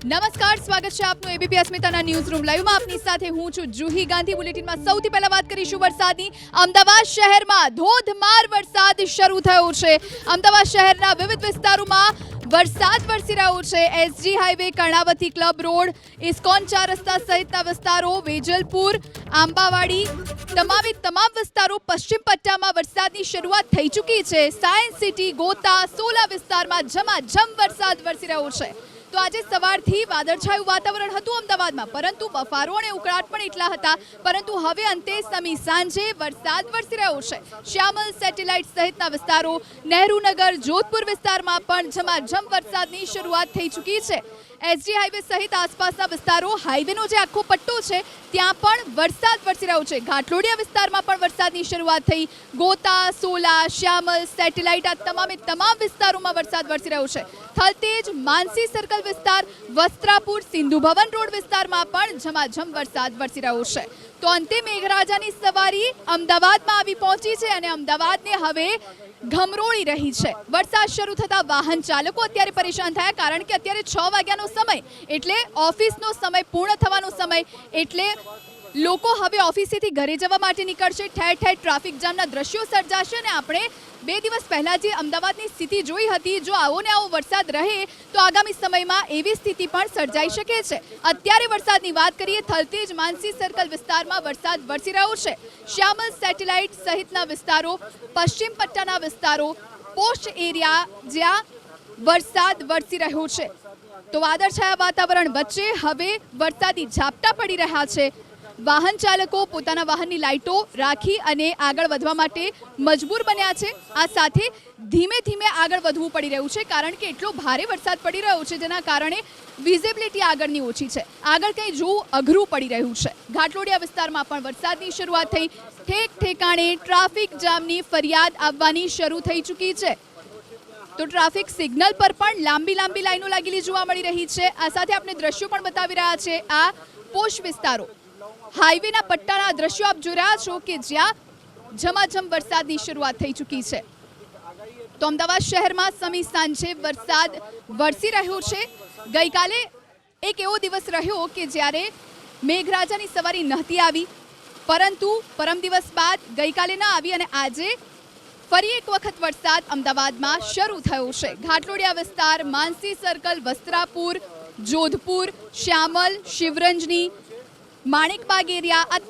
નમસ્કાર, સ્વાગત છે આપનું એબીપી અસ્મિતાના ન્યૂઝ રૂમ લાઈવમાં. આપની સાથે હું છું જુહી ગાંધી. બુલેટિનમાં સૌથી પહેલા વાત કરીશું વરસાદની. અમદાવાદ શહેરમાં ધોધમાર વરસાદ શરૂ થયો છે. અમદાવાદ શહેરના વિવિધ વિસ્તારોમાં વરસાદ વરસી રહ્યો છે. SG highway, Karnavati club road, ISKCON 4 રસ્તા સહિતના વિસ્તારો, વેજલપુર, આંબાવાડી, તમામ વિસ્તારો પશ્ચિમ પટ્ટામાં વરસાદની શરૂઆત થઈ ચૂકી છે. સાયન્સ સિટી, ગોતા, સોલા વિસ્તારમાં ઝમાઝમ વરસાદ વરસી રહ્યો છે. તો આજે સવારથી વાદળછાયું વાતાવરણ હતું અમદાવાદમાં, પરંતુ બફારો અને ઉકળાટ પણ એટલા હતા. પરંતુ હવે અંતે સમી સાંજે વરસાદ વરસી રહ્યો છે. શ્યામલ, સેટેલાઇટ સહિતના વિસ્તારો, નહેરુનગર, જોધપુર વિસ્તારમાં પણ ઝમાઝમ વરસાદની શરૂઆત થઈ ચૂકી છે. એસજી હાઈવે સહિત આસપાસના વિસ્તારો, હાઈવેનો જે આખો પટ્ટો છે ત્યાં પણ વરસાદ વરસી રહ્યો છે. ઘાટલોડિયા વિસ્તારમાં પણ વરસાદની શરૂઆત થઈ. ગોતા, સોલા, શ્યામલ, સેટેલાઇટ આ તમામ વિસ્તારોમાં વરસાદ વરસી રહ્યો છે. થલતેજ, માનસી સર્કલ વિસ્તાર, વસ્ત્રાપુર, સિંધુ ભવન રોડ વિસ્તારમાં પણ ઝમાઝમ વરસાદ વરસી રહ્યો છે. તો અંતે મેઘરાજાની સવારી અમદાવાદમાં આવી પહોંચી છે અને અમદાવાદને હવે ઘમરોળી રહી છે. વરસાદ શરૂ થતા વાહન ચાલકો અત્યારે પરેશાન થયા, કારણ કે અત્યારે 6 વાગ્યાનો સમય એટલે ઓફિસનો સમય પૂર્ણ થવાનો સમય, એટલે લોકો હવે ઓફિસેથી ઘરે જવા માટે નીકળશે. ઠેર ઠેર ટ્રાફિક જામના દ્રશ્યો સર્જાશે અને આપણે 2 દિવસ પહેલા જે અમદાવાદની સ્થિતિ જોઈ હતી, જો આવો ને આવો વરસાદ રહે તો આગામી સમયમાં એવી સ્થિતિ પણ સર્જાઈ શકે છે. અત્યારે વરસાદની વાત કરીએ, થલતેજ, માનસી સર્કલ વિસ્તારમાં વરસાદ વરસી રહ્યો છે. શ્યામલ, સેટેલાઇટ સહિતના વિસ્તારો, પશ્ચિમ પટ્ટાના વિસ્તારો, પોસ્ટ એરિયા જ્યાં વરસાદ વરસી રહ્યો છે. તો વાદળછાયા વાતાવરણ વચ્ચે હવે વરસાદી ઝાપટા પડી રહ્યા છે. વાહન ચાલકો પોતાના વાહનની લાઇટો રાખી અને આગળ વધવા માટે મજબૂર બન્યા છે. આ સાથે ધીમે ધીમે આગળ વધવું પડી રહ્યું છે, કારણ કે એટલો ભારે વરસાદ પડી રહ્યો છે જેના કારણે વિઝિબિલિટી આગળની ઓછી છે. આગળ કંઈ જોવું અઘરું પડી રહ્યું છે. ઘાટલોડિયા વિસ્તારમાં પણ વરસાદની શરૂઆત થઈ. ઠેક ઠેકાણે ટ્રાફિક જામની ફરિયાદ આવવાની શરૂ થઈ ચૂકી છે. તો ટ્રાફિક સિગ્નલ પર પણ લાંબી લાઈનો લાગેલી જોવા મળી રહી છે. આ સાથે આપણે દ્રશ્યો પણ બતાવી રહ્યા છે. આ પોશ વિસ્તારો, હાઈવેના પટ્ટાના દ્રશ્યો આપ જોઈ રહ્યા છો કે જ્યાં ઝમાઝમ વરસાદની શરૂઆત થઈ ચૂકી છે. તો અમદાવાદ શહેરમાં સમી સાંજે વરસાદ વરસી રહ્યો છે. ગઈકાલે એક એવો દિવસ રહ્યો કે જ્યારે મેઘરાજાની સવારી નહોતી આવી, પરંતુ પરમ દિવસ બાદ ગઈકાલે ન આવી અને આજે ફરી એક વખત વરસાદ અમદાવાદમાં શરૂ થયો છે. ઘાટલોડિયા વિસ્તાર, માનસી સર્કલ, વસ્ત્રાપુર, જોધપુર, શ્યામલ, શિવરંજની, માણેકબાગ એરિયા આ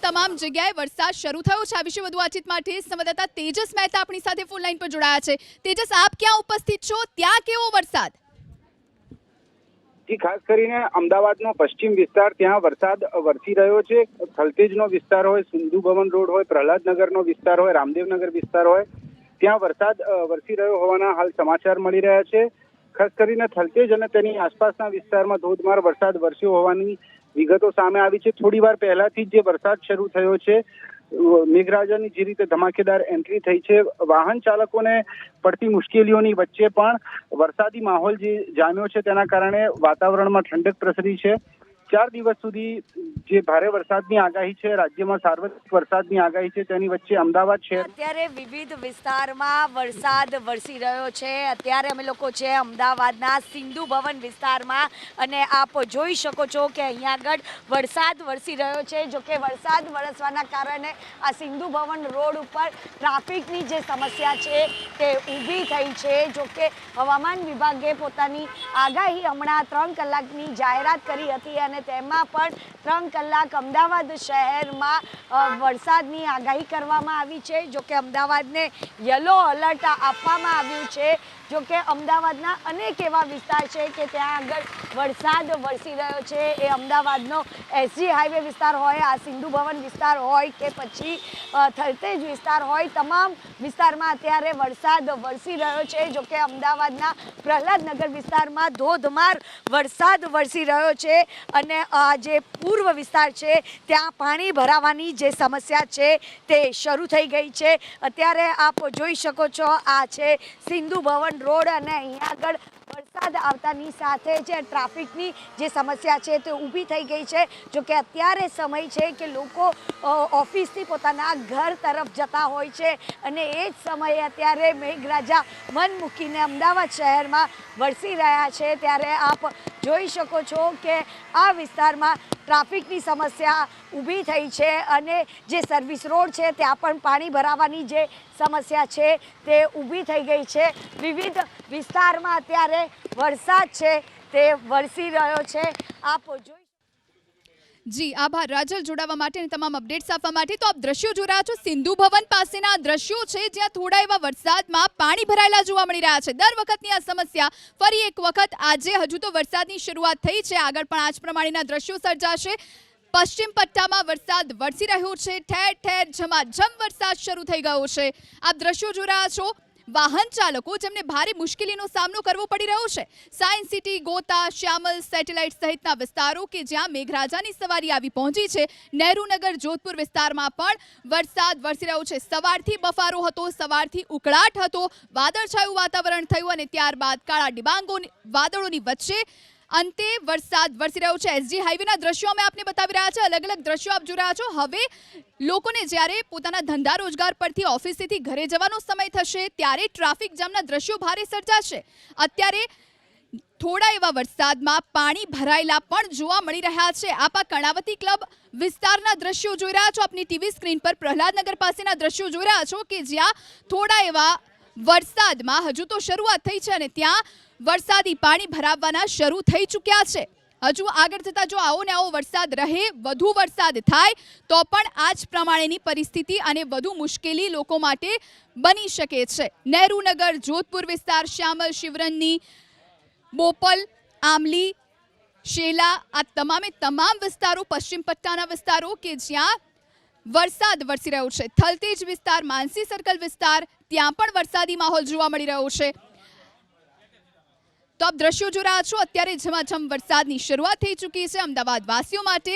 તમામ જગ્યાએ વરસાદ શરૂ થયો છે. આ વિશે વધુ વાતચીત માટે સંવાદદાતા તેજસ મહેતા આપણી સાથે ફોન લાઈન પર જોડાયા છે. તેજસ, આપ ક્યાં ઉપસ્થિત છો? ત્યાં કેવો વરસાદ? જી, ખાસ કરીને અમદાવાદનો પશ્ચિમ વિસ્તાર, ત્યાં વરસાદ વરસી રહ્યો છે. થલતેજનો વિસ્તાર હોય, સિંધુ ભવન રોડ હોય, પ્રહલાદનગરનો વિસ્તાર હોય, રામદેવનગર વિસ્તાર હોય, ત્યાં વરસાદ વરસી રહ્યો હોવાના હાલ સમાચાર મળી રહ્યા છે. ખાસ કરીને થલતેજ અને તેની આસપાસના વિસ્તારમાં ધોધમાર વરસાદ વરસ્યો હોવાની વિગતો સામે આવી છે. થોડી વાર પહેલાથી જ જે વરસાદ શરૂ થયો છે, મેઘરાજાની જે રીતે ધમાકેદાર એન્ટ્રી થઈ છે, વાહન ચાલકોને પડતી મુશ્કેલીઓની વચ્ચે પણ વરસાદી માહોલ જે જામ્યો છે તેના કારણે વાતાવરણમાં ઠંડક પ્રસરી છે. 4 દિવસ સુધી જે ભારે વરસાદની આગાહી છે, રાજ્યમાં સાર્વત્રિક વરસાદની આગાહી છે, તેની વચ્ચે અમદાવાદ શહેર અત્યારે વિવિધ વિસ્તારમાં વરસાદ વરસી રહ્યો છે. અત્યારે અમે લોકો છે અમદાવાદના સિંધુ ભવન વિસ્તારમાં અને આપ જોઈ શકો છો કે અહીંયા આગળ વરસાદ વરસી રહ્યો છે. જોકે વરસાદ વરસવાના કારણે આ સિંધુ ભવન રોડ ઉપર ટ્રાફિકની જે સમસ્યા છે તે ઊભી થઈ છે. જોકે હવામાન વિભાગે પોતાની આગાહી હમણાં 3 કલાકની જાહેરાત કરી હતી અને તેમાં પણ 3 કલાક અમદાવાદ શહેરમાં વરસાદની આગાહી કરવામાં આવી છે. જોકે અમદાવાદને યલો એલર્ટ આપવામાં આવ્યું છે. જોકે અમદાવાદના અનેક એવા વિસ્તાર છે કે ત્યાં આગળ વરસાદ વરસી રહ્યો છે. એ અમદાવાદનો એસજી હાઈવે વિસ્તાર હોય, આ સિંધુ ભવન વિસ્તાર હોય કે પછી થલતેજ વિસ્તાર હોય, તમામ વિસ્તારમાં અત્યારે વરસાદ વરસી રહ્યો છે. જોકે અમદાવાદના પ્રહલાદનગર વિસ્તારમાં ધોધમાર વરસાદ વરસી રહ્યો છે અને જે પૂર્વ વિસ્તાર છે ત્યાં પાણી ભરાવાની જે સમસ્યા છે તે શરૂ થઈ ગઈ છે. અત્યારે આપ જોઈ શકો છો, આ છે સિંધુ ભવન રોડ અને અહીંયા આગળ વરસાદ આવતાની સાથે જે ટ્રાફિકની જે સમસ્યા છે તે ઊભી થઈ ગઈ છે. જોકે અત્યારે સમય છે કે લોકો ઓફિસથી પોતાના ઘર તરફ જતા હોય છે અને એ જ સમયે અત્યારે મેઘરાજા મન મૂકીને અમદાવાદ શહેરમાં વરસી રહ્યા છે. ત્યારે આપ જોઈ શકો છો કે આ વિસ્તારમાં ટ્રાફિકની સમસ્યા ઊભી થઈ છે અને જે સર્વિસ રોડ છે ત્યાં પણ પાણી ભરાવાની જે સમસ્યા છે તે ઊભી થઈ ગઈ છે. વિવિધ વિસ્તારમાં અત્યારે વરસાદ છે તે વરસી રહ્યો છે. આપ જોઈ જી આભાર રાજલ જોડાવા માટે અને તમામ અપડેટ્સ આપવા માટે. તો આપ દ્રશ્યો જોઈ રહ્યા છો સિંધુ ભવન પાસેના દ્રશ્યો છે જ્યાં થોડા એવા વરસાદમાં પાણી ભરાયેલા જોવા મળી રહ્યા છે. દર વખતની આ સમસ્યા ફરી એક વખત આજે હજુ તો વરસાદની શરૂઆત થઈ છે, આગળ પણ આ જ પ્રમાણેના દ્રશ્યો સર્જાશે. પશ્ચિમ પટ્ટામાં વરસાદ વરસી રહ્યો છે, ઠેર ઠેર ઝમાઝમ વરસાદ શરૂ થઈ ગયો છે. આપ દ્રશ્યો જોઈ રહ્યા છો. વાહન ચાલકો જેમને ભારે મુશ્કેલીનો સામનો કરવો પડી રહ્યો છે. સાયન્સ સિટી, ગોતા, શ્યામલ, સેટેલાઇટ સહિતના વિસ્તારો કે જ્યાં મેઘરાજાની સવારી આવી પહોંચી છે. નહેરુનગર, જોધપુર વિસ્તારમાં પણ વરસાદ વરસી રહ્યો છે. સવારથી બફારો હતો, સવારથી ઉકળાટ હતો, વાદળછાયું વાતાવરણ થયું અને ત્યારબાદ કાળા ડિબાંગો વાદળોની વચ્ચે અંતે વરસાદ વરસી રહ્યો છે. એસજી હાઈવેના દ્રશ્યો અમે આપને બતાવી રહ્યા છે. અલગ અલગ દ્રશ્યો આપ જોઈ રહ્યા છો. હવે લોકોને જ્યારે પોતાના ધંધા રોજગાર પરથી ઓફિસેથી ઘરે જવાનો સમય થશે ત્યારે ટ્રાફિક જામના દ્રશ્યો ભારે સર્જાશે. અત્યારે થોડા એવા વરસાદમાં પાણી ભરાયેલા પણ જોવા મળી રહ્યા છે. આપ આ કર્ણાવતી ક્લબ વિસ્તારના દ્રશ્યો જોઈ રહ્યા છો. આપની ટીવી સ્ક્રીન પર પ્રહલાદનગર પાસેના દ્રશ્યો જોઈ રહ્યા છો કે જ્યાં થોડા એવા વરસાદમાં હજુ તો શરૂઆત થઈ છે અને ત્યાં વરસાદી પાણી ભરાવવાના શરૂ થઈ ચૂક્યા છે. હજુ આગળ જતા જો આવો ને આવો વરસાદ રહે, વધુ વરસાદ થાય તો પણ આ જ પ્રમાણેની પરિસ્થિતિ અને વધુ મુશ્કેલી લોકો માટે બની શકે છે. નહેરુનગર, જોધપુર વિસ્તાર, શ્યામલ, શિવરંજની, બોપલ, આમલી, શેલા આ તમામે તમામ વિસ્તારો પશ્ચિમ પટ્ટાના વિસ્તારો કે જ્યાં વરસાદ વરસી રહ્યો છે. થલતેજ વિસ્તાર, માનસી સર્કલ વિસ્તાર ત્યાં પણ વરસાદી માહોલ જોવા મળી રહ્યો છે. તો આપ દ્રશ્યો જોઈ રહ્યા છો. અત્યારે ઝમાઝમ વરસાદની શરૂઆત થઈ ચૂકી છે અમદાવાદ વાસીઓ માટે.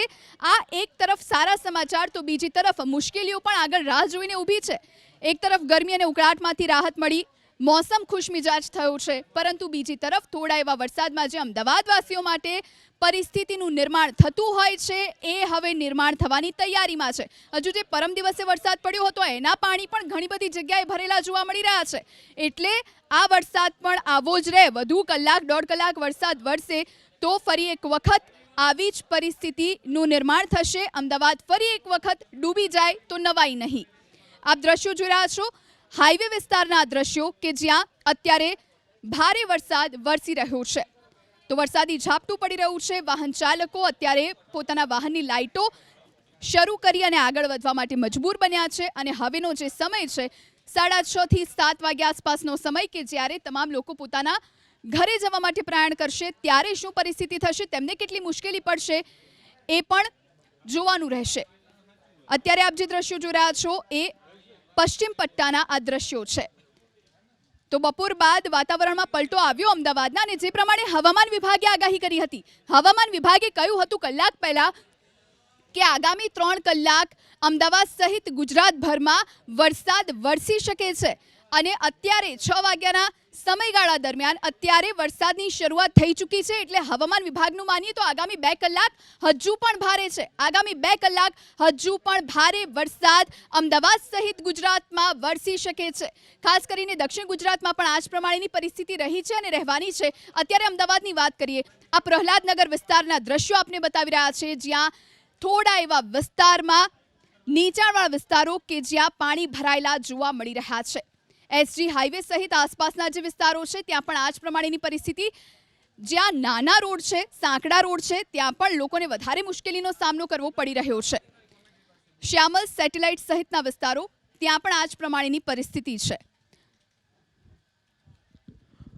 આ એક તરફ સારા સમાચાર તો બીજી તરફ મુશ્કેલીઓ પણ આગળ રાહ જોઈને ઊભી છે. એક તરફ ગરમી અને ઉકળાટમાંથી રાહત મળી, મોસમ ખુશમિજાજ થયો છે, પરંતુ બીજી તરફ થોડા એવા વરસાદમાં જે અમદાવાદ વાસીઓ માટે પરિસ્થિતિનું નિર્માણ થતું હોય છે એ હવે નિર્માણ થવાની તૈયારીમાં છે. હજુ જે પરમ દિવસે વરસાદ પડ્યો હતો એના પાણી પણ ઘણી બધી જગ્યાએ ભરેલા જોવા મળી રહ્યા છે. એટલે આ વરસાદ પણ આવો જ રહે. વધુ કલાક, દોઢ કલાક વરસાદ વરસે તો ફરી એક વખત આવી જ પરિસ્થિતિનું નિર્માણ થશે. અમદાવાદ ફરી એક વખત ડૂબી જાય તો નવાઈ નહીં. આપ દ્રશ્યો જોઈ રહ્યા છો હાઈવે વિસ્તારના દ્રશ્યો કે જ્યાં અત્યારે ભારે વરસાદ વરસી રહ્યો છે. તો વરસાદી ઝાપટું પડી રહ્યું છે. વાહન ચાલકો અત્યારે પોતાના વાહનની લાઇટો શરૂ કરી અને આગળ વધવા માટે મજબૂર બન્યા છે. અને હવેનો જે સમય છે 6:30 થી 7 વાગ્યા આસપાસનો સમય કે જ્યારે તમામ લોકો પોતાના ઘરે જવા માટે પ્રયાણ કરશે ત્યારે શું પરિસ્થિતિ થશે, તેમને કેટલી મુશ્કેલી પડશે એ પણ જોવાનું રહેશે. અત્યારે આપ જે દ્રશ્યો જોઈ રહ્યા છો એ પશ્ચિમ પટ્ટાના આ દ્રશ્યો છે. તો બપોર બાદ વાતાવરણમાં પલટો આવ્યો અમદાવાદના અને જે પ્રમાણે હવામાન વિભાગે આગાહી કરી હતી. હવામાન વિભાગે કહ્યું હતું કલાક પહેલા કે આગામી 3 કલાક અમદાવાદ સહિત ગુજરાતભરમાં વરસાદ વરસી શકે છે. અને અત્યારે 6 વાગ્યાના સમયગાળા દરમિયાન અત્યારે વરસાદની શરૂઆત થઈ ચૂકી છે. એટલે હવામાન વિભાગનું માનીએ તો આગામી 2 કલાક હજુ પણ ભારે છે. આગામી 2 કલાક હજુ પણ ભારે વરસાદ અમદાવાદ સહિત ગુજરાતમાં વરસી શકે છે. ખાસ કરીને દક્ષિણ ગુજરાતમાં પણ આ જ પ્રમાણેની પરિસ્થિતિ રહી છે અને રહેવાની છે. અત્યારે અમદાવાદની વાત કરીએ, આ પ્રહલાદનગર વિસ્તારના દ્રશ્યો આપને બતાવી રહ્યા છે જ્યાં થોડા એવા વિસ્તારમાં નીચાણવાળા વિસ્તારો કે જ્યાં પાણી ભરાયેલા જોવા મળી રહ્યા છે. એસજી હાઈવે સહિત આસપાસના જે વિસ્તારો છે ત્યાં પણ આ જ પ્રમાણેની પરિસ્થિતિ. જ્યાં નાના રોડ છે, સાંકડા રોડ છે, ત્યાં પણ લોકોને વધારે મુશ્કેલીનો સામનો કરવો પડી રહ્યો છે. શ્યામલ, સેટેલાઇટ સહિતના વિસ્તારો ત્યાં પણ આ જ પ્રમાણેની પરિસ્થિતિ છે.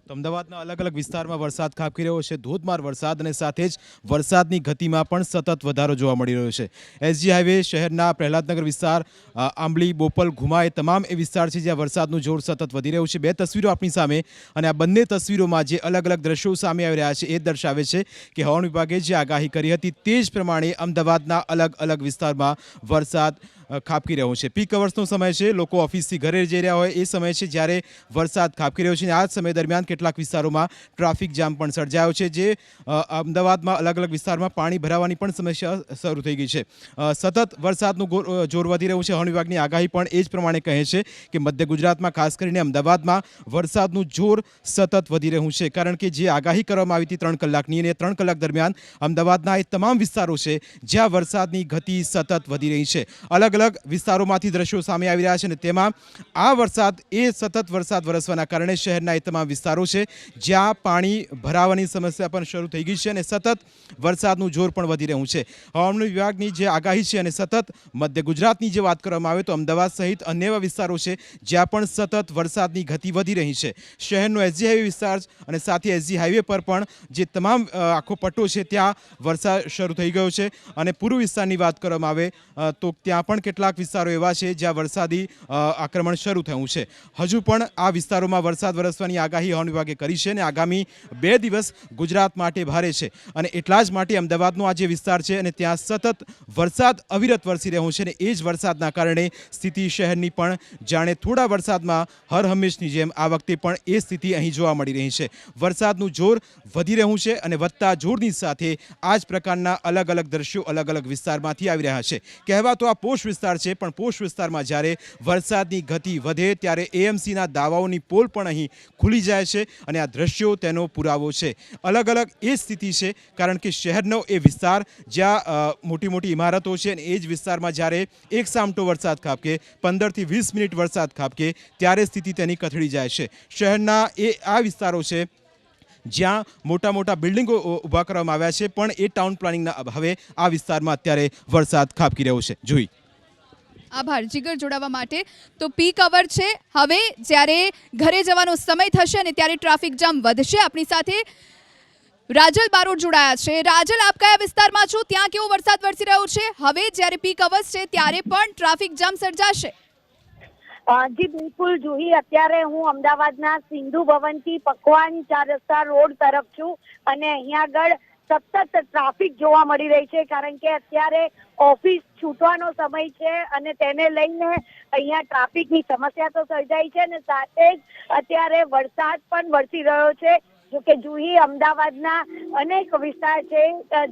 તો અમદાવાદના અલગ અલગ વિસ્તારમાં વરસાદ ખાબકી રહ્યો છે. ધોધમાર વરસાદ અને સાથે જ વરસાદની ગતિમાં પણ સતત વધારો જોવા મળી રહ્યો છે. એસજી હાઈવે શહેરના પ્રહલાદનગર વિસ્તાર, આંબલી, બોપલ, ઘુમા એ તમામ એ વિસ્તાર છે જ્યાં વરસાદનું જોર સતત વધી રહ્યું છે. 2 તસવીરો આપણી સામે અને આ બંને તસવીરોમાં જે અલગ અલગ દ્રશ્યો સામે આવી રહ્યા છે એ દર્શાવે છે કે હવામાન વિભાગે જે આગાહી કરી હતી તે જ પ્રમાણે અમદાવાદના અલગ અલગ વિસ્તારમાં વરસાદ ખાબકી રહ્યો છે. પીક અવર્સનો સમય છે, લોકો ઓફિસથી ઘરે જઈ રહ્યા હોય એ સમય છે જ્યારે વરસાદ ખાબકી રહ્યો છે. અને આ જ સમય દરમિયાન કેટલાક વિસ્તારોમાં ટ્રાફિક જામ પણ સર્જાયો છે, જે અમદાવાદમાં અલગ અલગ વિસ્તારમાં પાણી ભરાવાની પણ સમસ્યા શરૂ થઈ ગઈ છે. સતત વરસાદનું જોર વધી રહ્યું છે. હવામાન વિભાગની આગાહી પણ એ જ પ્રમાણે કહે છે કે મધ્ય ગુજરાતમાં ખાસ કરીને અમદાવાદમાં વરસાદનું જોર સતત વધી રહ્યું છે, કારણ કે જે આગાહી કરવામાં આવી હતી 3 કલાકની, અને 3 કલાક દરમિયાન અમદાવાદના એ તમામ વિસ્તારો છે જ્યાં વરસાદની ગતિ સતત વધી રહી છે. અલગ અલગ વિસ્તારોમાંથી દ્રશ્યો સામે આવી રહ્યા છે, અને તેમાં આ વરસાદ સતત વરસાદ વરસવાના કારણે શહેરના એ તમામ વિસ્તારો છે જ્યાં પાણી ભરાવાની સમસ્યા પણ શરૂ થઈ ગઈ છે, અને સતત વરસાદનું જોર પણ વધી રહ્યું છે. હવામાન વિભાગની જે આગાહી છે, અને સતત મધ્ય ગુજરાતની જે વાત કરવામાં આવે તો અમદાવાદ સહિત અન્ય એવા વિસ્તારો છે જ્યાં પણ સતત વરસાદની ગતિ વધી રહી છે. શહેરનો એસજી હાઈવે વિસ્તાર અને સાથે એસજી હાઈવે પર પણ જે તમામ આખો પટ્ટો છે ત્યાં વરસાદ શરૂ થઈ ગયો છે. અને પૂર્વ વિસ્તારની વાત કરવામાં આવે તો ત્યાં પણ કેટલાક વિસ્તારો એવા છે જ્યાં વરસાદી આક્રમણ શરૂ થયું છે. હજુ પણ આ વિસ્તારોમાં વરસાદ વરસવાની આગાહી હવામાન વિભાગે કરી છે, અને આગામી 2 દિવસ ગુજરાત માટે ભારે છે. અને એટલા જ માટે અમદાવાદનો આ જે વિસ્તાર છે અને ત્યાં સતત વરસાદ અવિરત વરસી રહ્યો છે, અને એ જ વરસાદના કારણે સ્થિતિ શહેરની પણ જાણે થોડા વરસાદમાં હર હંમેશની જેમ આ વખતે પણ એ સ્થિતિ અહીં જોવા મળી રહી છે. વરસાદનું જોર વધી રહ્યું છે, અને વધતા જોરની સાથે આ જ પ્રકારના અલગ અલગ દ્રશ્યો અલગ અલગ વિસ્તારમાંથી આવી રહ્યા છે. કહેવા તો આ પોશ વિસ્તાર છે, પણ પોશ વિસ્તારમાં જ્યારે વરસાદની ગતિ વધે ત્યારે એએમસીના દાવાઓની પોલ પણ અહીં ખુલી જાય છે, અને આ દ્રશ્યો તેનો પુરાવો છે. અલગ અલગ એ સ્થિતિ છે, કારણ કે શહેરનો એ વિસ્તાર જ્યાં મોટી મોટી ઇમારતો છે, અને એ જ વિસ્તારમાં જ્યારે એક સામટો વરસાદ ખાબકે, 15 થી 20 મિનિટ વરસાદ ખાબકે, ત્યારે સ્થિતિ તેની કથળી જાય છે. શહેરના આ વિસ્તારો છે જ્યાં મોટા મોટા બિલ્ડિંગો ઊભા કરવામાં આવ્યા છે, પણ એ ટાઉન પ્લાનિંગના અભાવે આ વિસ્તારમાં અત્યારે વરસાદ ખાબકી રહ્યો છે. જોઈ આભાર જીગર જોડાવા માટે. તો પીક અવર છે, હવે જ્યારે ઘરે જવાનો સમય થશે અને ત્યારે ટ્રાફિક જામ વધશે. આપણી સાથે રાજલ બારોટ જોડાયા છે. રાજલ, આપ કયા વિસ્તારમાં છો? ત્યાં કેવો વરસાદ વરસી રહ્યો છે? હવે જ્યારે પીક અવર્સ છે ત્યારે પણ ટ્રાફિક જામ સર્જાશે? જી બિલકુલ જુહી, અત્યારે હું અમદાવાદના સિંધુ ભવનથી પકવાન 4 રસ્તા રોડ તરફ છું, અને અહીંયા આગળ સતત ટ્રાફિક જોવા મળી રહી છે, કારણ કે અત્યારે ઓફિસ છૂટવાનો સમય છે, અને તેને લઈને અહીંયા ટ્રાફિકની સમસ્યા તો સર્જાઈ છે, અને સાથે જ અત્યારે વરસાદ પણ વરસી રહ્યો છે. જોકે જુહી, અમદાવાદના અનેક વિસ્તાર છે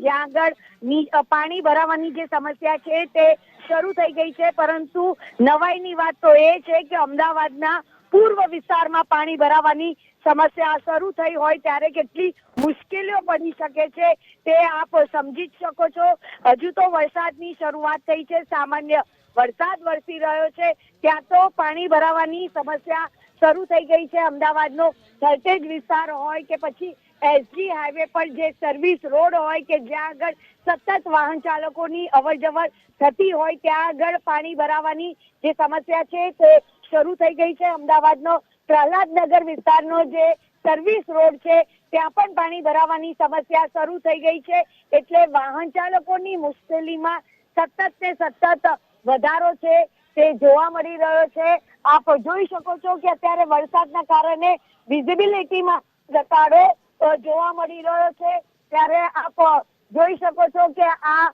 જ્યાં આગળ પાણી ભરાવાની જે સમસ્યા છે તે શરૂ થઈ ગઈ છે, પરંતુ નવાઈની વાત તો એ છે કે અમદાવાદના પૂર્વ વિસ્તારમાં પાણી ભરાવાની સમસ્યા શરૂ થઈ હોય ત્યારે કેટલી મુશ્કેલીઓ પડી શકે છે તે આપ સમજી જ શકો છો. હજુ તો વરસાદની શરૂઆત થઈ છે, સામાન્ય વરસાદ વરસી રહ્યો છે, ત્યાં તો પાણી ભરાવાની સમસ્યા શરૂ થઈ ગઈ છે. અમદાવાદનો થલતેજ વિસ્તાર હોય કે પછી એસજી હાઈવે પર જે સર્વિસ રોડ હોય કે જ્યાં આગળ સતત વાહન ચાલકોની અવર જવર થતી હોય ત્યાં આગળ પાણી ભરાવાની જે સમસ્યા છે તે શરૂ થઈ ગઈ છે. અમદાવાદનો પ્રહલાદનગર વિસ્તારનો જે સર્વિસ રોડ છે ત્યાં પણ પાણી ભરાવાની સમસ્યા શરૂ થઈ ગઈ છે, એટલે વાહન ચાલકોની મુશ્કેલીમાં સતત ને સતત વધારો છે તે જોવા મળી રહ્યો છે. આપ જોઈ શકો છો કે અત્યારે વરસાદના કારણે વિઝિબિલિટીમાં ઘટાડો જોવા મળી રહ્યો છે, ત્યારે આપ જોઈ શકો છો કે આ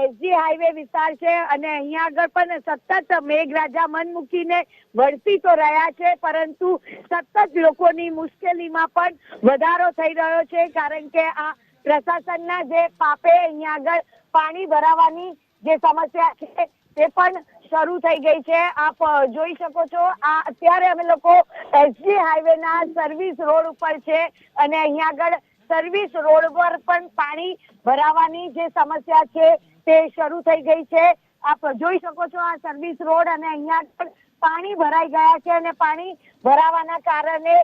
એસજી હાઈવે વિસ્તાર છે, અને અહીંયા આગળ પણ સતત મેઘરાજા મન મૂકીને વરસી તો રહ્યા છે, પરંતુ સતત લોકોની મુશ્કેલીમાં પણ વધારો થઈ રહ્યો છે, કારણ કે આ પ્રશાસનના જે પાપે અહીંયા આગળ પાણી ભરાવાની જે સમસ્યા છે તે પણ શરૂ થઈ ગઈ છે. આપ જોઈ શકો છો આ અત્યારે અમે લોકો એસજી હાઈવેના સર્વિસ રોડ ઉપર છે, અને અહીંયા આગળ સર્વિસ રોડ પર પણ પાણી ભરાવાની જે સમસ્યા છે તે શરૂ થઈ ગઈ છે. આપ જોઈ શકો છો આ સર્વિસ રોડ, અને અહીંયા આગળ પાણી ભરાઈ ગયા છે, અને પાણી ભરાવાના કારણે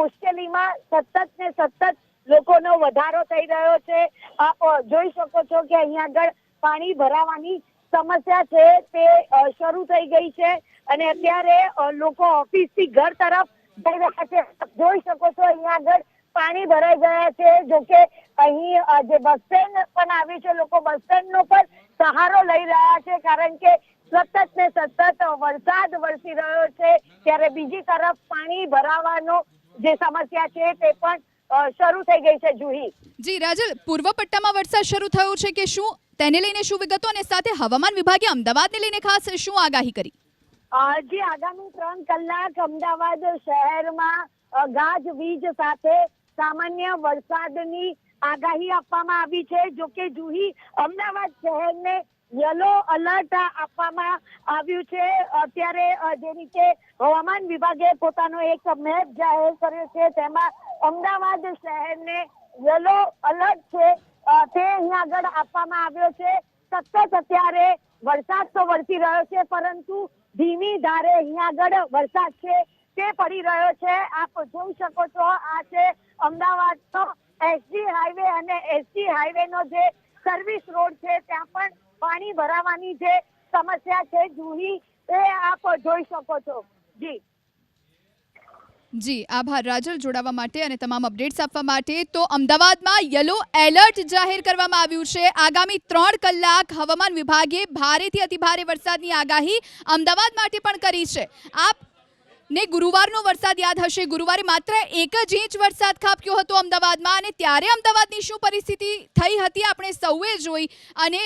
મુશ્કેલીમાં સતત ને સતત લોકોનો વધારો થઈ રહ્યો છે. આપ જોઈ શકો છો કે અહીંયા આગળ પાણી ભરાવાની સમસ્યા છે તે શરૂ થઈ ગઈ છે, અને અત્યારે લોકો ઓફિસથી ઘર તરફ જઈ રહ્યા છે. જોઈ શકો છો અહીંયા આગળ પાણી ભરાઈ ગયા છે. જોકે અહીં જે બસ સ્ટેન્ડ પણ આવ્યું છે, લોકો બસ સ્ટેન્ડનો પણ સહારો લઈ રહ્યા છે, કારણ કે સતત ને સતત વરસાદ વરસી રહ્યો છે, ત્યારે બીજી તરફ પાણી ભરાવાનો જે સમસ્યા છે તે પણ શરૂ થઈ ગઈ છે જુહી. જી રાજલ, પૂર્વ પટ્ટામાં વરસાદ શરૂ થયો છે કે શું, તેને લઈને શું વિગતો, અને સાથે હવામાન વિભાગે અમદાવાદને લઈને ખાસ શું આગાહી કરી? જે આગામી 3 કલાક અમદાવાદ શહેરમાં ગાજવીજ સાથે સામાન્ય વરસાદની આગાહી આપવામાં આવી છે. જો કે જુહી, અમદાવાદ શહેરને યલો અલર્ટ આપવામાં આવ્યું છે. અત્યારે જે રીતે હવામાન વિભાગે પોતાનો એક મેપ જાહેર કર્યો છે, તેમાં અમદાવાદ શહેરને યલો અલર્ટ છે તે અહીંયા આગળ આપવામાં આવ્યો છે. સતત અત્યારે વરસાદ તો વરસી રહ્યો છે, પરંતુ ધીમી ધારે અહીંયા આગળ વરસાદ છે તે પડી રહ્યો છે. આપ જોઈ શકો છો, આ છે અમદાવાદનો એસજી હાઈવે, અને એસજી હાઈવે નો જે સર્વિસ રોડ છે ત્યાં પણ પાણી ભરાવાની જે સમસ્યા છે જુહી, એ આપ જોઈ શકો છો. જી આભાર રાજલ જોડાવા માટે અને તમામ અપડેટ્સ આપવા માટે. તો અમદાવાદમાં યલો એલર્ટ જાહેર કરવામાં આવ્યું છે. આગામી 3 કલાક હવામાન વિભાગે ભારેથી અતિભારે વરસાદની આગાહી અમદાવાદ માટે પણ કરી છે. આપને ગુરુવારનો વરસાદ યાદ હશે. ગુરુવારે માત્ર 1 જ ઇંચ વરસાદ ખાબક્યો હતો અમદાવાદમાં, અને ત્યારે અમદાવાદની શું પરિસ્થિતિ થઈ હતી આપણે સૌએ જોઈ. અને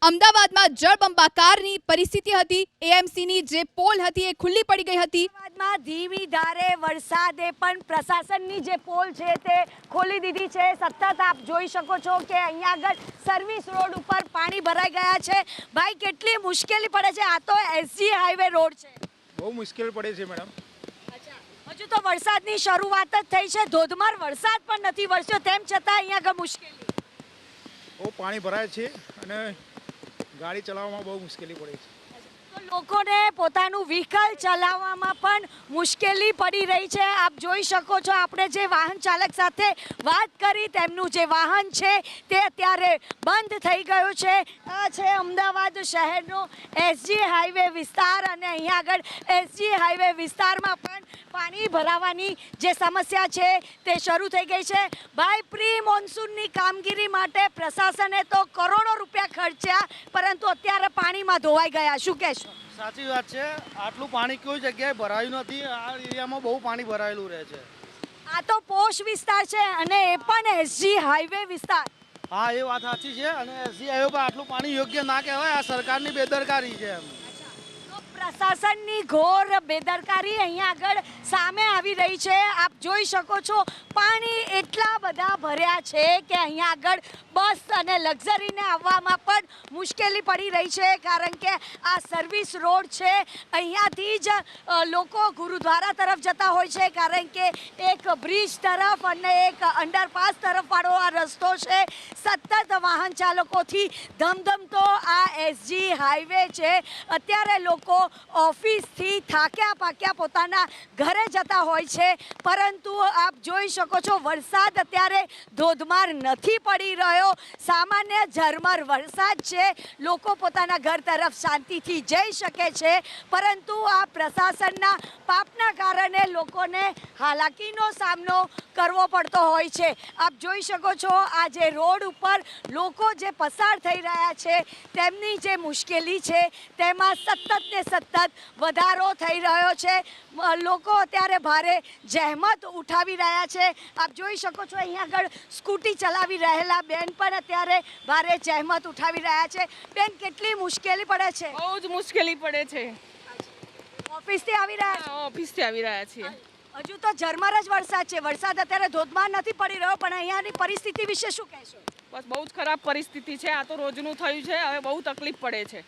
અમદાવાદમાં જળબંબાકારની પરિસ્થિતિ હતી. એએમસીની જે પોલ હતી એ ખુલ્લી પડી ગઈ હતી. અમદાવાદમાં ધીમી ધારે વરસાદે પણ પ્રશાસનની જે પોલ છે તે ખોલી દીધી છે. સતત આપ જોઈ શકો છો કે અહીંયા આગળ સર્વિસ રોડ ઉપર પાણી ભરાઈ ગયા છે. ભાઈ, કેટલી મુશ્કેલી પડે છે? આ તો એસજી હાઈવે રોડ છે. બહુ મુશ્કેલ પડે છે મેડમ. હજુ તો વરસાદની શરૂઆત જ થઈ છે, ધોધમાર વરસાદ પણ નથી વરસ્યો, તેમ છતાં અહીંયા આગળ મુશ્કેલી. બહુ પાણી ભરાય છે અને ગાડી ચલાવવામાં બહુ મુશ્કેલી પડે છે. તો લોકોને પોતાનું વ્હીકલ ચલાવવામાં પણ મુશ્કેલી પડી રહી છે. આપ જોઈ શકો છો, આપણે જે વાહન ચાલક સાથે વાત કરી, તેમનું જે વાહન છે તે અત્યારે બંધ થઈ ગયું છે. આ છે અમદાવાદ શહેરનો એસજી હાઈવે વિસ્તાર, અને અહીંયા આગળ એસજી હાઈવે વિસ્તારમાં પણ પાણી ભરાવાની જે સમસ્યા છે તે શરૂ થઈ ગઈ છે. ભાઈ, પ્રી મોન્સૂનની કામગીરી માટે પ્રશાસને તો કરોડો રૂપિયા ખર્ચ્યા, પરંતુ અત્યારે પાણીમાં ધોવાઈ ગયા. શું કહેશો? સાચી વાત છે. આટલું પાણી કોઈ જગ્યાએ ભરાયું નથી. આ એરિયામાં બહુ પાણી ભરાયેલું રહે છે. આ તો પોશ વિસ્તાર છે, અને એ પણ એસજી હાઈવે વિસ્તાર. હા, એ વાત સાચી છે. અને એસજી હાઈવે પર આટલું પાણી યોગ્ય ના કહેવાય. આ સરકારની બેદરકારી છે એમ. પ્રશાસનની ઘોર બેદરકારી અહીંયા આગળ સામે આવી રહી છે. આપ જોઈ શકો છો, પાણી એટલા બધા ભર્યા છે કે અહીંયા આગળ બસ અને લક્ઝરીને આવવામાં પણ મુશ્કેલી પડી રહી છે. કારણ કે આ સર્વિસ રોડ છે, અહીંયાથી જ લોકો ગુરુદ્વારા તરફ જતા હોય છે, કારણ કે એક બ્રિજ તરફ અને એક અંડરપાસ તરફ વાળો આ રસ્તો છે. સતત વાહન ચાલકોથી ધમધમતો આ એસજી હાઈવે છે. અત્યારે લોકો ઓફિસથી થાક્યા પાક્યા પોતાના ઘરે જતા હોય છે, પરંતુ આપ જોઈ શકો છો, વરસાદ અત્યારે ધોધમાર નથી પડી રહ્યો. સામાન્ય ઝરમર વરસાદ છે. લોકો પોતાના ઘર તરફ શાંતિથી જઈ શકે છે, પરંતુ આ પ્રશાસનના પાપના કારણે લોકોને હાલાકીનો સામનો કરવો પડતો હોય છે. આપ જોઈ શકો છો, આ જે રોડ ઉપર લોકો જે પસાર થઈ રહ્યા છે, તેમની જે મુશ્કેલી છે તેમાં સતત ને સતત વધારો થઈ રહ્યો છે. લોકો અત્યારે ભારે જહેમત ઉઠાવી રહ્યા છે. આપ જોઈ શકો છો, અહીંયા આગળ સ્કૂટી ચલાવી રહેલા બેન પણ અત્યારે ભારે જહેમત ઉઠાવી રહ્યા છે. બેન, કેટલી મુશ્કેલી પડે છે? બહુ જ મુશ્કેલી પડે છે. ઓફિસથી આવી રહ્યા છો? ઓફિસથી આવી રહ્યા છીએ. હજુ તો ઝરમર જ વરસાદ છે. વરસાદ અત્યારે ધોધમાર નથી પડી રહ્યો, પણ અહીંયાની પરિસ્થિતિ વિશે શું કહેશો? બસ બહુ જ ખરાબ પરિસ્થિતિ છે. આ તો રોજનું થયું છે. હવે બહુ તકલીફ પડે છે.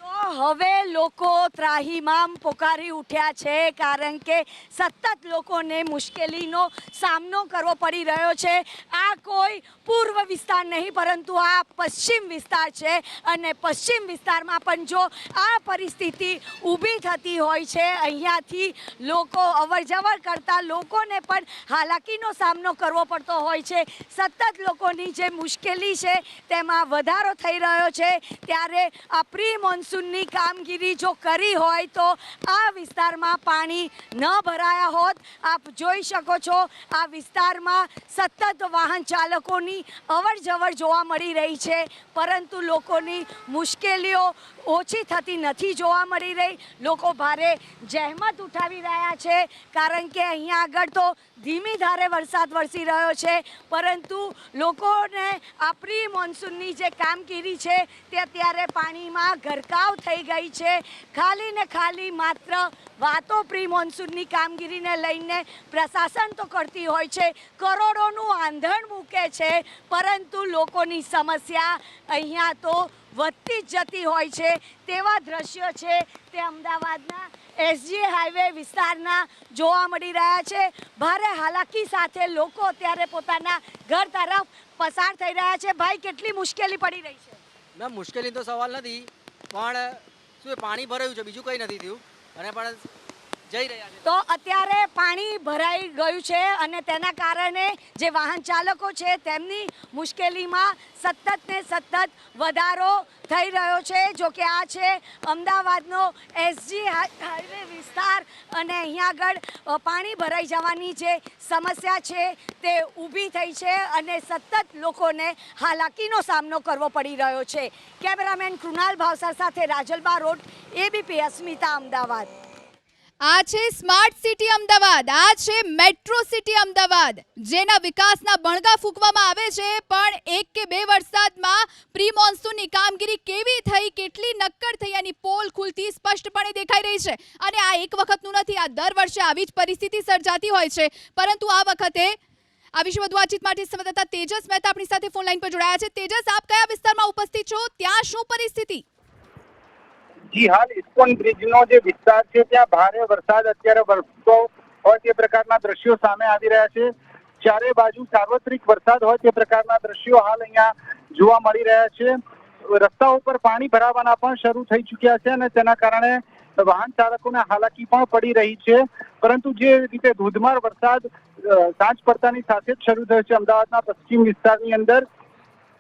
તો હવે લોકો ત્રાહિમામ પોકારી ઉઠ્યા છે, કારણ કે સતત લોકોને મુશ્કેલીનો સામનો કરવો પડી રહ્યો છે. આ કોઈ પૂર્વ વિસ્તાર નહીં, પરંતુ આ પશ્ચિમ વિસ્તાર છે, અને પશ્ચિમ વિસ્તારમાં પણ જો આ પરિસ્થિતિ ઊભી થતી હોય છે, અહીંયાથી લોકો અવરજવર કરતા લોકોને પણ હાલાકીનો સામનો કરવો પડતો હોય છે. સતત લોકોની જે મુશ્કેલી છે તેમાં વધારો થઈ રહ્યો છે. ત્યારે આ પ્રી મોન્સૂનની કામગીરી જો કરી હોય તો આ વિસ્તારમાં પાણી ન ભરાયા હોત. આપ જોઈ શકો છો, આ વિસ્તારમાં સતત વાહન વાહન ચાલકોની અવર જવર જોવા મળી રહી છે, પરંતુ લોકોની મુશ્કેલીઓ ઓછી થતી નથી જોવા મળી રહી. લોકો ભારે જહેમત ઉઠાવી રહ્યા છે, કારણ કે અહીંયા આગળ તો ધીમી ધારે વરસાદ વરસી રહ્યો છે, પરંતુ લોકોને આ પ્રી મોન્સૂનની જે કામગીરી છે તે અત્યારે પાણીમાં ગરકાવ થઈ ગઈ છે. ખાલી ને ખાલી માત્ર વાતો પ્રી મોન્સૂનની કામગીરીને લઈને પ્રશાસન તો કરતી હોય છે, કરોડોનું આંધણ મૂકે છે, પરંતુ લોકોની સમસ્યા અહીંયા તો વધતી જ જતી હોય છે. તેવા દ્રશ્યો છે તે અમદાવાદના એસજી હાઈવે વિસ્તારના જોવા મળી રહ્યા છે. ભારે હાલાકી સાથે લોકો અત્યારે પોતાના ઘર તરફ પસાર થઈ રહ્યા છે. ભાઈ, કેટલી મુશ્કેલી પડી રહી છે? ના, મુશ્કેલી તો સવાલ નથી, પણ શું પાણી ભરાયું છે, બીજું કંઈ નથી થયું, અને પણ જઈ રહ્યા છે. તો અત્યારે પાણી ભરાઈ ગયું છે અને તેના કારણે જે વાહન ચાલકો છે તેમની મુશ્કેલીમાં સતત ને સતત વધારો થઈ રહ્યો છે. જો કે આ છે અમદાવાદનો એસજી હાઈવે વિસ્તાર, અને અહીંયા આગળ પાણી ભરાઈ જવાની જે સમસ્યા છે તે ઊભી થઈ છે અને સતત લોકોને હાલાકીનો સામનો કરવો પડી રહ્યો છે. કેમેરામેન કૃણાલ ભાવસાર સાથે રાજલ બારોટ, એબીપી અસ્મિતા, અમદાવાદ. આ છે સ્માર્ટ સિટી અમદાવાદ, આ છે મેટ્રો સિટી અમદાવાદ, જેના વિકાસના બણગા ફૂંકવામાં આવે છે, પણ 1 કે 2 વરસાદમાં પ્રી મોન્સૂનની કામગીરી કેવી થઈ, કેટલી નક્કર થઈ, એની પોલ ખુલતી સ્પષ્ટપણે દેખાઈ રહી છે. અને આ એક વખતનું નથી, આ દર વર્ષે આવી જ પરિસ્થિતિ સર્જાતી હોય છે, પરંતુ આ વખતે આ વિશે વધુ વાતચીત માટે સંવાદદાતા તેજસ મહેતા આપણી સાથે ફોન લાઈન પર જોડાયા છે. તેજસ, આપ કયા વિસ્તારમાં ઉપસ્થિત છો, ત્યાં શું પરિસ્થિતિ? જી, હાલ ઇસ્કોન બ્રિજનો જે વિસ્તાર છે ત્યાં ભારે વરસાદ અત્યારે વરસતો હોય તે પ્રકારના દ્રશ્યો સામે આવી રહ્યા છે. ચારે બાજુ સાર્વત્રિક વરસાદ હોય તે પ્રકારના દ્રશ્યો હાલ અહીંયા જોવા મળી રહ્યા છે. રસ્તાઓ પર પાણી ભરાવાના પણ શરૂ થઈ ચૂક્યા છે અને તેના કારણે વાહન ચાલકોને હાલાકી પણ પડી રહી છે. પરંતુ જે રીતે ધોધમાર વરસાદ સાંજ પડતાની સાથે જ શરૂ થયો છે અમદાવાદના પશ્ચિમ વિસ્તારની અંદર,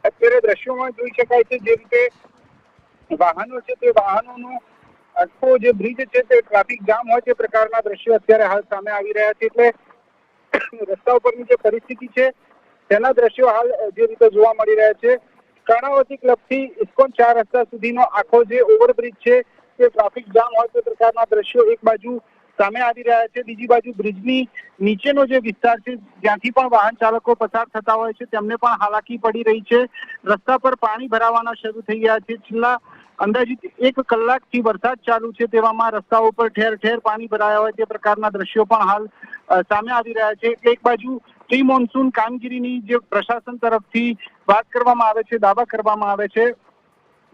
અત્યારે દ્રશ્યોમાં જોઈ શકાય છે જે રીતે વાહનો છે તે વાહનોનો આખો જે બ્રિજ છે તે ટ્રાફિક જામ હોય તે પ્રકારના દ્રશ્યો અત્યારે હાલ સામે આવી રહ્યા છે. એટલે રસ્તા ઉપરની જે પરિસ્થિતિ છે તેના દ્રશ્યો હાલ જે રીતે જોવા મળી રહ્યા છે. કર્ણાવતી ક્લબથી ઇસ્કોન 4 રસ્તા સુધીનો આખો જે ઓવરબ્રિજ છે તે ટ્રાફિક જામ હોય તે પ્રકારના દ્રશ્યો એક બાજુ સામે આવી રહ્યા છે, બીજી બાજુ બ્રિજની નીચેનો જે વિસ્તાર છે જ્યાંથી પણ વાહન ચાલકો પસાર થતા હોય છે તેમને પણ હાલાકી પડી રહી છે. રસ્તા પર પાણી ભરાવાના શરૂ થઈ ગયા છે. છેલ્લા અંદાજિત 1 કલાકથી વરસાદ ચાલુ છે, તેવામાં રસ્તાઓ પર ઠેર ઠેર પાણી ભરાયા હોય તે પ્રકારના દ્રશ્યો પણ હાલ સામે આવી રહ્યા છે. એક બાજુ પ્રી મોન્સૂન કામગીરીની જે પ્રશાસન તરફથી વાત કરવામાં આવે છે, દાવા કરવામાં આવે છે,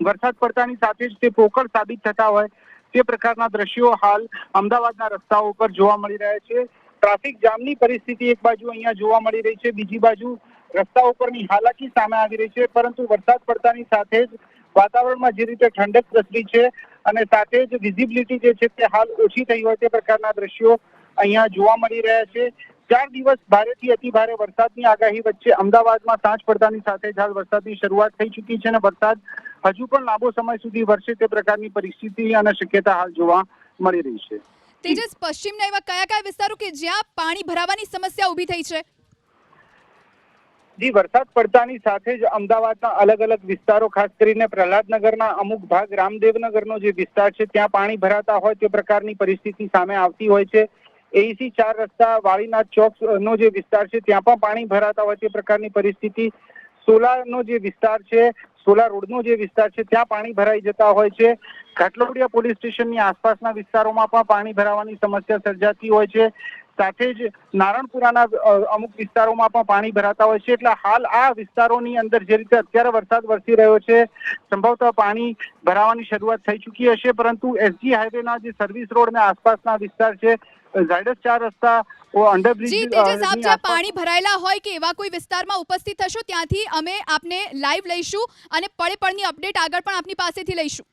વરસાદ પડતાની સાથે જ તે પોકળ સાબિત થતા હોય તે પ્રકારના દ્રશ્યો હાલ અમદાવાદના રસ્તાઓ પર જોવા મળી રહ્યા છે. ટ્રાફિક જામની પરિસ્થિતિ એક બાજુ અહીંયા જોવા મળી રહી છે, બીજી બાજુ રસ્તા ઉપરની હાલાકી સામે આવી રહી છે. પરંતુ વરસાદ પડતાની સાથે જ વાતાવરણમાં જે રીતે ઠંડક પ્રસરી છે અને સાથે જ વિઝિબિલિટી જે છે તે હાલ ઓછી થઈ હોય તે પ્રકારના દ્રશ્યો અહીંયા જોવા મળી રહ્યા છે. 4 દિવસ ભારેથી અતિ ભારે વરસાદની આગાહી વચ્ચે અમદાવાદમાં સાંજ પડતાની સાથે જ હાલ વરસાદની શરૂઆત થઈ ચૂકી છે અને વરસાદ હજુ પણ લાંબો સમય સુધી વરસે તે પ્રકારની પરિસ્થિતિ અને શક્યતા હાલ જોવા મળી રહી છે. તેજસ, પશ્ચિમના એવા કયા કયા વિસ્તારો કે જ્યાં પાણી ભરાવાની સમસ્યા ઊભી થઈ છે? જી, વરસાદ પડતાની સાથે જ અમદાવાદના અલગ અલગ વિસ્તારો, ખાસ કરીને પ્રહલાદનગરના અમુક ભાગ, રામદેવનગરનો જે વિસ્તાર છે ત્યાં પાણી ભરાતા હોય તે પ્રકારની પરિસ્થિતિ સામે આવતી હોય છે. એઈસી 4 રસ્તા, વાળીનાથ ચોક નો જે વિસ્તાર છે ત્યાં પણ પાણી ભરાતા હોય તે પ્રકારની પરિસ્થિતિ. સોલાનો જે વિસ્તાર છે, સોલા રોડનો જે વિસ્તાર છે ત્યાં પાણી ભરાઈ જતા હોય છે. ઘાટલોડિયા પોલીસ સ્ટેશનની આસપાસના વિસ્તારોમાં પણ પાણી ભરાવાની સમસ્યા સર્જાતી હોય છે. સાથે જ નારણપુરાના અમુક વિસ્તારોમાં પણ પાણી ભરાતા હોય છે. એટલે હાલ આ વિસ્તારોની અંદર જે રીતે અત્યારે વરસાદ વરસી રહ્યો છે, સંભવતઃ પાણી ભરાવાની શરૂઆત થઈ ચૂકી હશે, પરંતુ એસજી હાઈવેના જે સર્વિસ રોડ અને આસપાસના વિસ્તાર છે, ઝાયડસ 4 રસ્તા, અંડરબ્રિજ. જી તેજસ, આપ જ્યાં પાણી ભરાયેલા હોય કે એવા કોઈ વિસ્તારમાં ઉપસ્થિત થશો ત્યાંથી અમે આપને લાઈવ લઈશું અને પળે પળની અપડેટ આગળ પણ આપની પાસેથી લઈશું.